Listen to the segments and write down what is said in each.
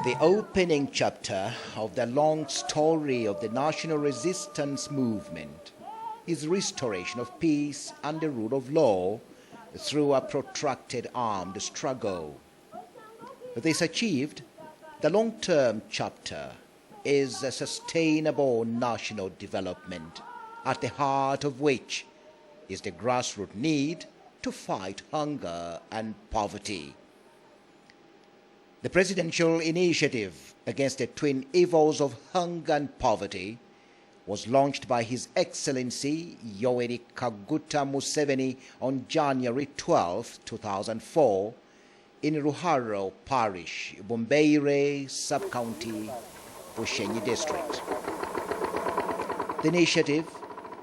The opening chapter of the long story of the national resistance movement is restoration of peace and the rule of law through a protracted armed struggle. This achieved, the long-term chapter is a sustainable national development, at the heart of which is the grassroots need to fight hunger and poverty. The presidential initiative against the twin evils of hunger and poverty was launched by His Excellency Yoweri Kaguta Museveni on January 12, 2004 in Ruharo Parish, Bombeire Sub-County, Bushenyi District. The initiative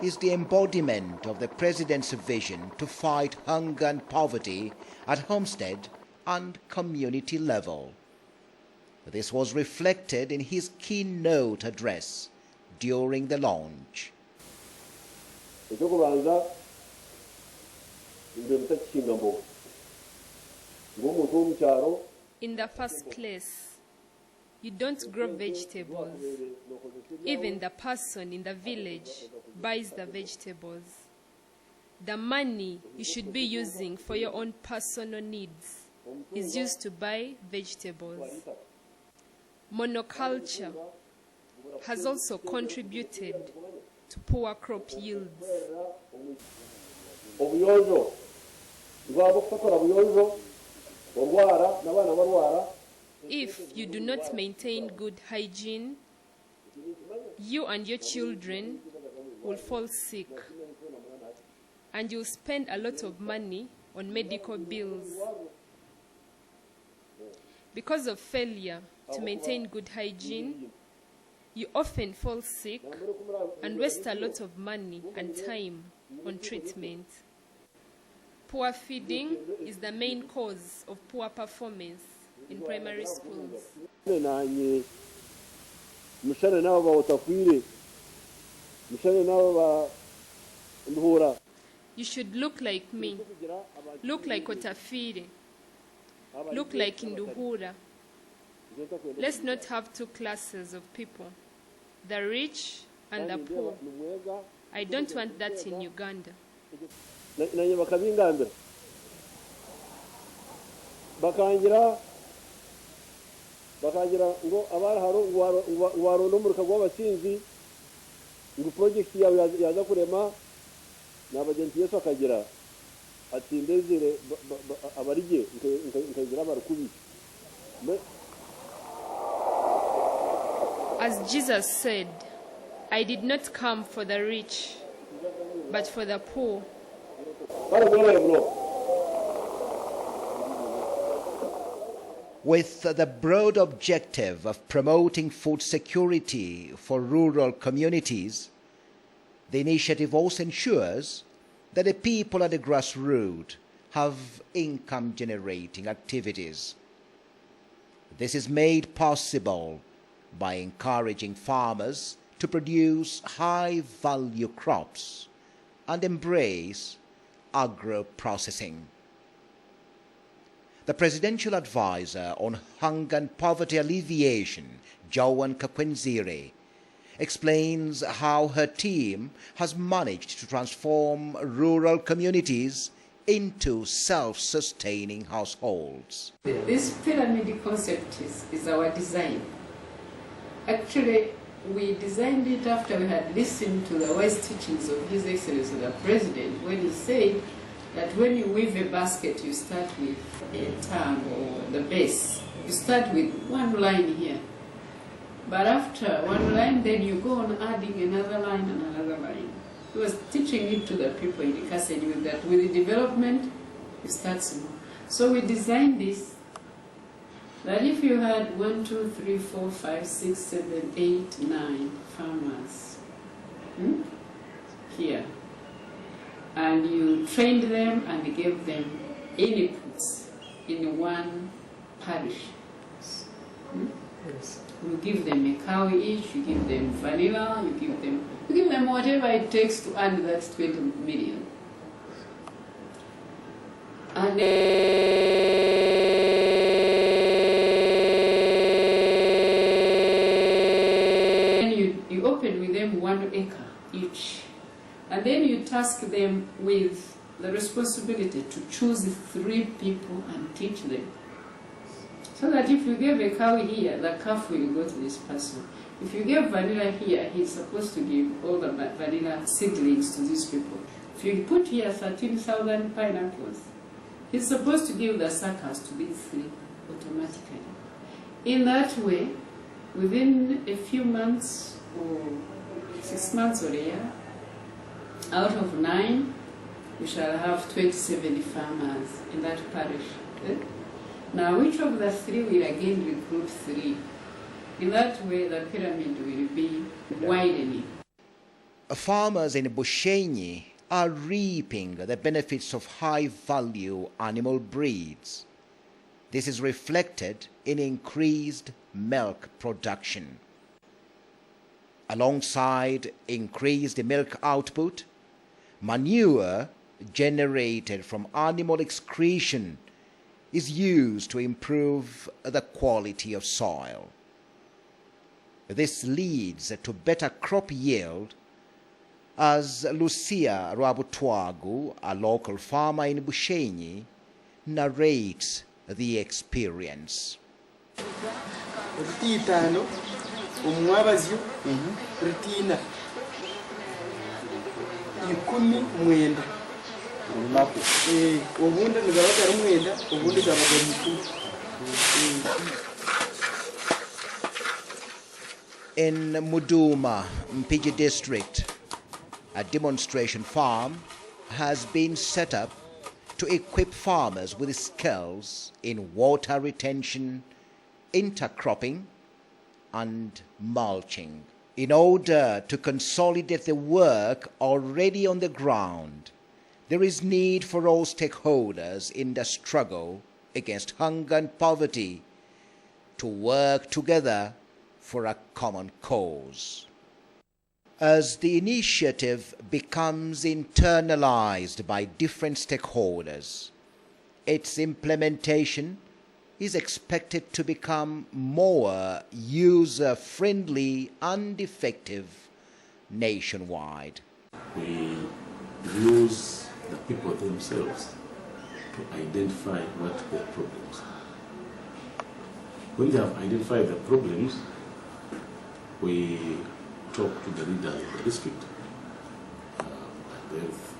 is the embodiment of the President's vision to fight hunger and poverty at homestead and community level. This was reflected in his keynote address during the launch. In the first place, you don't grow vegetables. Even the person in the village buys the vegetables. The money you should be using for your own personal needs is used to buy vegetables. Monoculture has also contributed to poor crop yields. If you do not maintain good hygiene, you and your children will fall sick, and you'll spend a lot of money on medical bills. Because of failure to maintain good hygiene, you often fall sick and waste a lot of money and time on treatment. Poor feeding is the main cause of poor performance in primary schools. You should look like me, look like Otafire, look like Induhura. Let's not have two classes of people, the rich and the poor. I don't want that in Uganda. As Jesus said, I did not come for the rich, but for the poor. With the broad objective of promoting food security for rural communities, the initiative also ensures that the people at the grassroots have income-generating activities. This is made possible by encouraging farmers to produce high-value crops and embrace agro-processing. The Presidential Advisor on Hunger and Poverty Alleviation, Joan Kakwenzire, explains how her team has managed to transform rural communities into self-sustaining households. This pyramid concept is our design. Actually, we designed it after we had listened to the wise teachings of His Excellency the President, when he said that when you weave a basket, you start with a tongue or the base. You start with one line here. But after one line, then you go on adding another line and another line. He was teaching it to the people in the castle with that with the development, you start small. So we designed this, that if you had 1, 2, 3, 4, 5, 6, 7, 8, 9 farmers here, and you trained them and gave them inputs in one parish. Yes. You give them a cow each, you give them vanilla, you give them whatever it takes to earn that 20 million. And then you open with them 1 acre each. And then you task them with the responsibility to choose 3 people and teach them. So that if you give a cow here, the calf will go to this person. If you give vanilla here, he's supposed to give all the vanilla seedlings to these people. If you put here 13,000 pineapples, he's supposed to give the suckers to these 3 automatically. In that way, within a few months or 6 months or a year, out of 9, we shall have 27 farmers in that parish. Now, which of the 3 will again recruit 3? In that way, the pyramid will be widening. Farmers in Bushenyi are reaping the benefits of high-value animal breeds. This is reflected in increased milk production. Alongside increased milk output, manure generated from animal excretion is used to improve the quality of soil. This leads to better crop yield, as Lucia Rwabutwagu, a local farmer in Bushenyi, narrates the experience. In Muduma, Mpigi district, a demonstration farm has been set up to equip farmers with skills in water retention, intercropping, and mulching. In order to consolidate the work already on the ground, there is need for all stakeholders in the struggle against hunger and poverty to work together for a common cause. As the initiative becomes internalized by different stakeholders, its implementation is expected to become more user-friendly and effective nationwide. We use the people themselves to identify what their problems are. When they have identified the problems, we talk to the leaders of the district at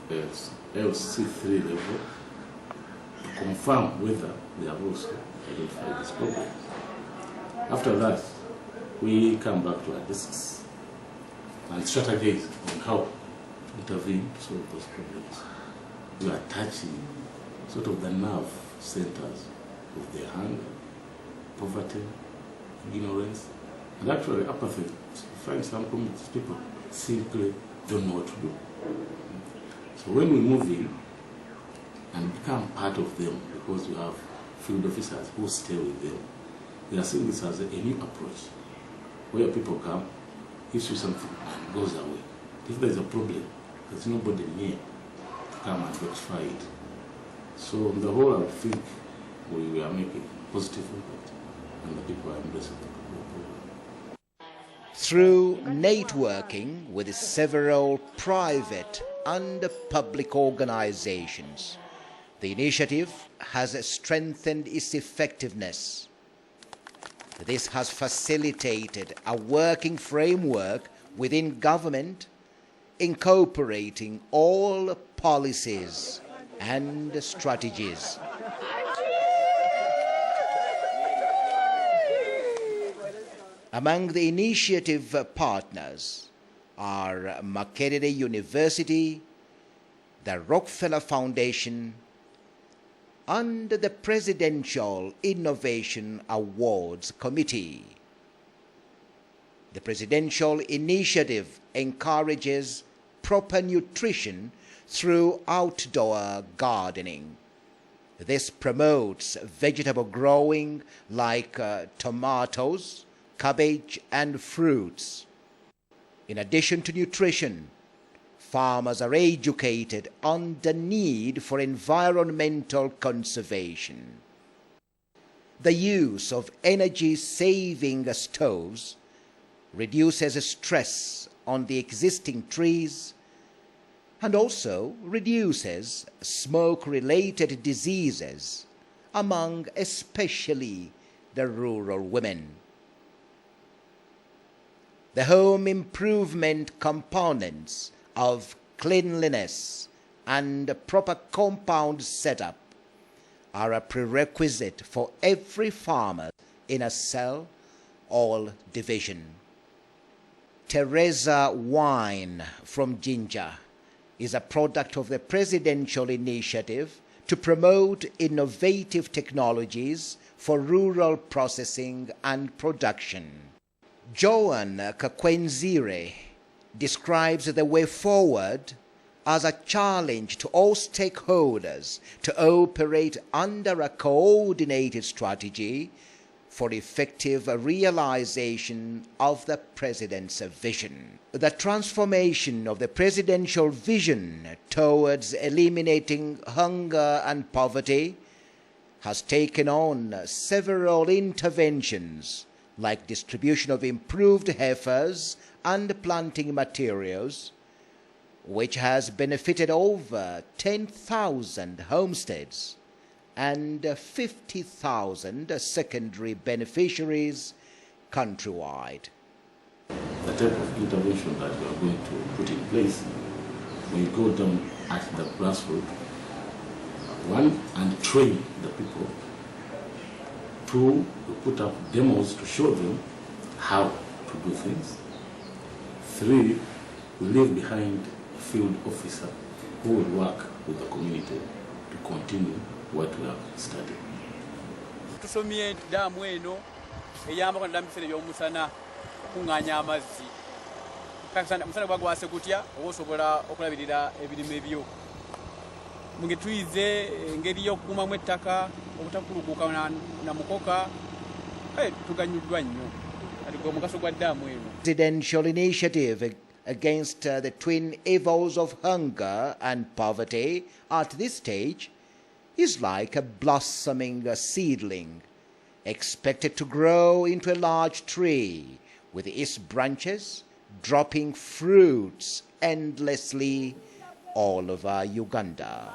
the LC3 level to confirm whether they have also identified this problem. After that, we come back to our desks and strategize on how to intervene to solve those problems. We are touching sort of the nerve centers of the hunger, poverty, ignorance, and actually apathy. You find some communities, people simply don't know what to do. So when we move in and become part of them, because we have field officers who stay with them, they are seeing this as a new approach, where people come, issue something, and goes away. If there's a problem, there's nobody near to come and rectify it. So on the whole, I think we are making positive impact, and the people are embracing the problem. Through networking with several private and public organizations, the initiative has strengthened its effectiveness. This has facilitated a working framework within government, incorporating all policies and strategies. Among the initiative partners are Makerere University, the Rockefeller Foundation, and the Presidential Innovation Awards Committee. The Presidential Initiative encourages proper nutrition through outdoor gardening. This promotes vegetable growing like tomatoes, cabbage, and fruits. In addition to nutrition, farmers are educated on the need for environmental conservation. The use of energy-saving stoves reduces stress on the existing trees and also reduces smoke-related diseases among especially the rural women. The home improvement components of cleanliness and proper compound setup are a prerequisite for every farmer in a cell or division. Teresa wine from Ginger is a product of the Presidential Initiative to promote innovative technologies for rural processing and production. Joan Kakwenzire describes the way forward as a challenge to all stakeholders to operate under a coordinated strategy for effective realization of the President's vision. The transformation of the presidential vision towards eliminating hunger and poverty has taken on several interventions like distribution of improved heifers and planting materials, which has benefited over 10,000 homesteads and 50,000 secondary beneficiaries countrywide. The type of intervention that we are going to put in place, we go down at the grassroots, one, and train the people. Two, we put up demos to show them how to do things. Three, we leave behind a field officer who will work with the community to continue what we have studied. Tusomye damu eno eyamba kwa ndambisere y'omusana kunganya amazzi. Kakisana musana gwagwase kutya obosobola okulabirira ebirime byo. Mungetwize ngeri y'okukumamu ettaka obutakulukuka na mukoka tuganyuddwa nnyo. Aliko mugaso gwa damu eno. Presidential initiative against the twin evils of hunger and poverty at this stage is like a blossoming seedling, expected to grow into a large tree with its branches dropping fruits endlessly all over Uganda.